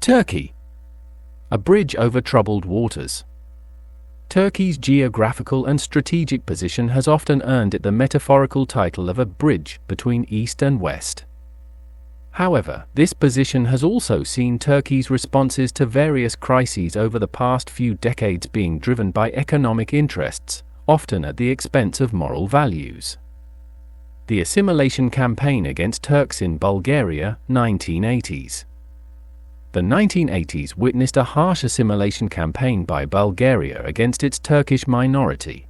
Turkey. A bridge over troubled waters. Turkey's geographical and strategic position has often earned it the metaphorical title of a bridge between East and West. However, this position has also seen Turkey's responses to various crises over the past few decades being driven by economic interests, often at the expense of moral values. The assimilation campaign against Turks in Bulgaria, 1980s. The 1980s witnessed a harsh assimilation campaign by Bulgaria against its Turkish minority.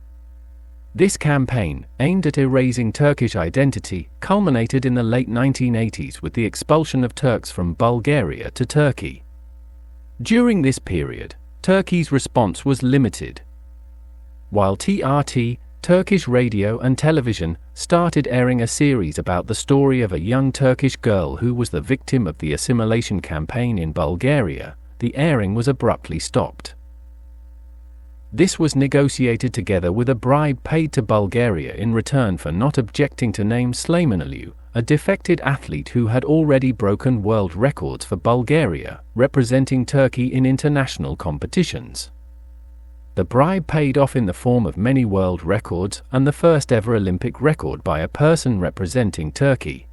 This campaign, aimed at erasing Turkish identity, culminated in the late 1980s with the expulsion of Turks from Bulgaria to Turkey. During this period, Turkey's response was limited. While TRT, Turkish radio and television, started airing a series about the story of a young Turkish girl who was the victim of the assimilation campaign in Bulgaria, the airing was abruptly stopped. This was negotiated together with a bribe paid to Bulgaria in return for not objecting to name Sleiman, a defected athlete who had already broken world records for Bulgaria, representing Turkey in international competitions. The bribe paid off in the form of many world records and the first ever Olympic record by a person representing Turkey.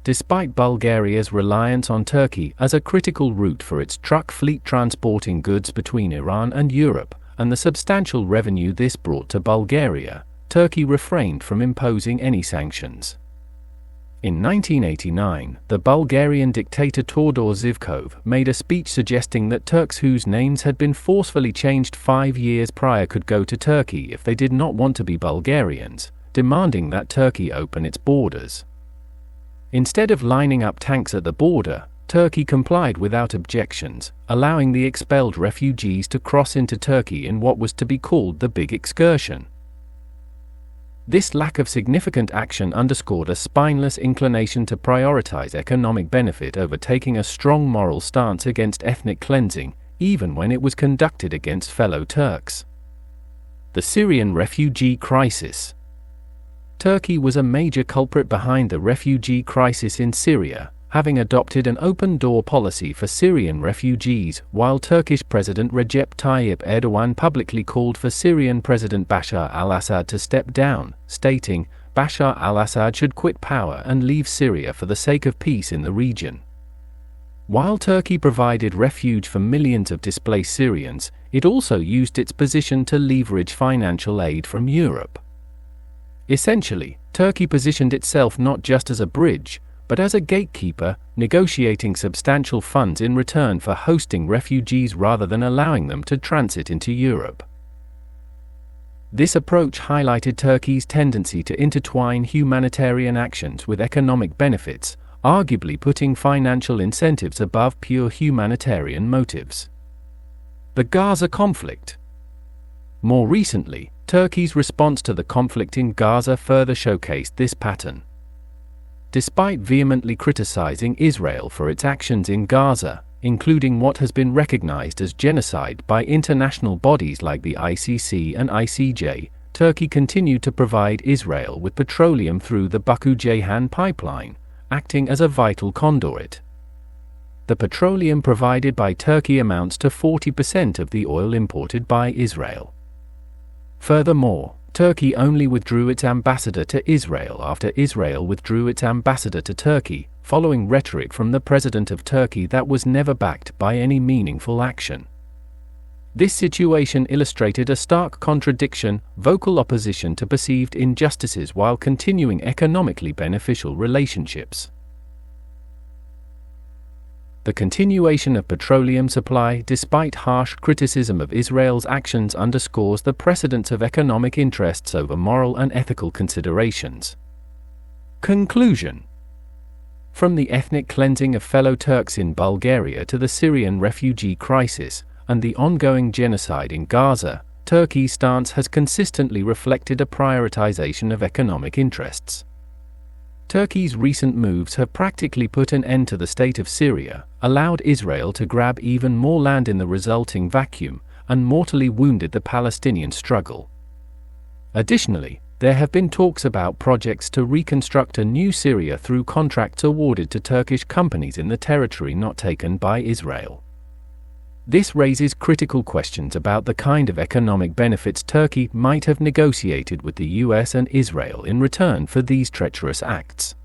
Despite Bulgaria's reliance on Turkey as a critical route for its truck fleet transporting goods between Iran and Europe, and the substantial revenue this brought to Bulgaria, Turkey refrained from imposing any sanctions. In 1989, the Bulgarian dictator Todor Zivkov made a speech suggesting that Turks whose names had been forcefully changed 5 years prior could go to Turkey if they did not want to be Bulgarians, demanding that Turkey open its borders. Instead of lining up tanks at the border, Turkey complied without objections, allowing the expelled refugees to cross into Turkey in what was to be called the Big Excursion. This lack of significant action underscored a spineless inclination to prioritize economic benefit over taking a strong moral stance against ethnic cleansing, even when it was conducted against fellow Turks. The Syrian refugee crisis. Turkey was a major culprit behind the refugee crisis in Syria, having adopted an open-door policy for Syrian refugees, while Turkish President Recep Tayyip Erdogan publicly called for Syrian President Bashar al-Assad to step down, stating, "Bashar al-Assad should quit power and leave Syria for the sake of peace in the region." While Turkey provided refuge for millions of displaced Syrians, it also used its position to leverage financial aid from Europe. Essentially, Turkey positioned itself not just as a bridge, but as a gatekeeper, negotiating substantial funds in return for hosting refugees rather than allowing them to transit into Europe. This approach highlighted Turkey's tendency to intertwine humanitarian actions with economic benefits, arguably putting financial incentives above pure humanitarian motives. The Gaza conflict. More recently, Turkey's response to the conflict in Gaza further showcased this pattern. Despite vehemently criticizing Israel for its actions in Gaza, including what has been recognized as genocide by international bodies like the ICC and ICJ, Turkey continued to provide Israel with petroleum through the Baku-Ceyhan pipeline, acting as a vital conduit. The petroleum provided by Turkey amounts to 40% of the oil imported by Israel. Furthermore, Turkey only withdrew its ambassador to Israel after Israel withdrew its ambassador to Turkey, following rhetoric from the president of Turkey that was never backed by any meaningful action. This situation illustrated a stark contradiction: vocal opposition to perceived injustices while continuing economically beneficial relationships. The continuation of petroleum supply despite harsh criticism of Israel's actions underscores the precedence of economic interests over moral and ethical considerations. Conclusion. From the ethnic cleansing of fellow Turks in Bulgaria to the Syrian refugee crisis and the ongoing genocide in Gaza, Turkey's stance has consistently reflected a prioritization of economic interests. Turkey's recent moves have practically put an end to the state of Syria, allowed Israel to grab even more land in the resulting vacuum, and mortally wounded the Palestinian struggle. Additionally, There have been talks about projects to reconstruct a new Syria through contracts awarded to Turkish companies in the territory not taken by Israel. This raises critical questions about the kind of economic benefits Turkey might have negotiated with the US and Israel in return for these treacherous acts.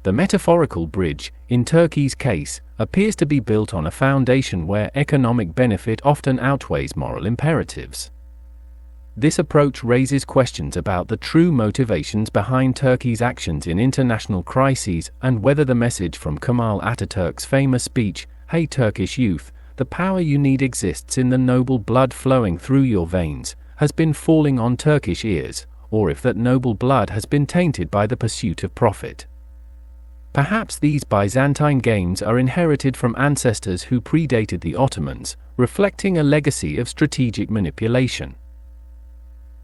The metaphorical bridge, in Turkey's case, appears to be built on a foundation where economic benefit often outweighs moral imperatives. This approach raises questions about the true motivations behind Turkey's actions in international crises and whether the message from Kemal Atatürk's famous speech, "Hey Turkish youth, the power you need exists in the noble blood flowing through your veins," has been falling on Turkish ears, or if that noble blood has been tainted by the pursuit of profit. Perhaps these Byzantine games are inherited from ancestors who predated the Ottomans, reflecting a legacy of strategic manipulation.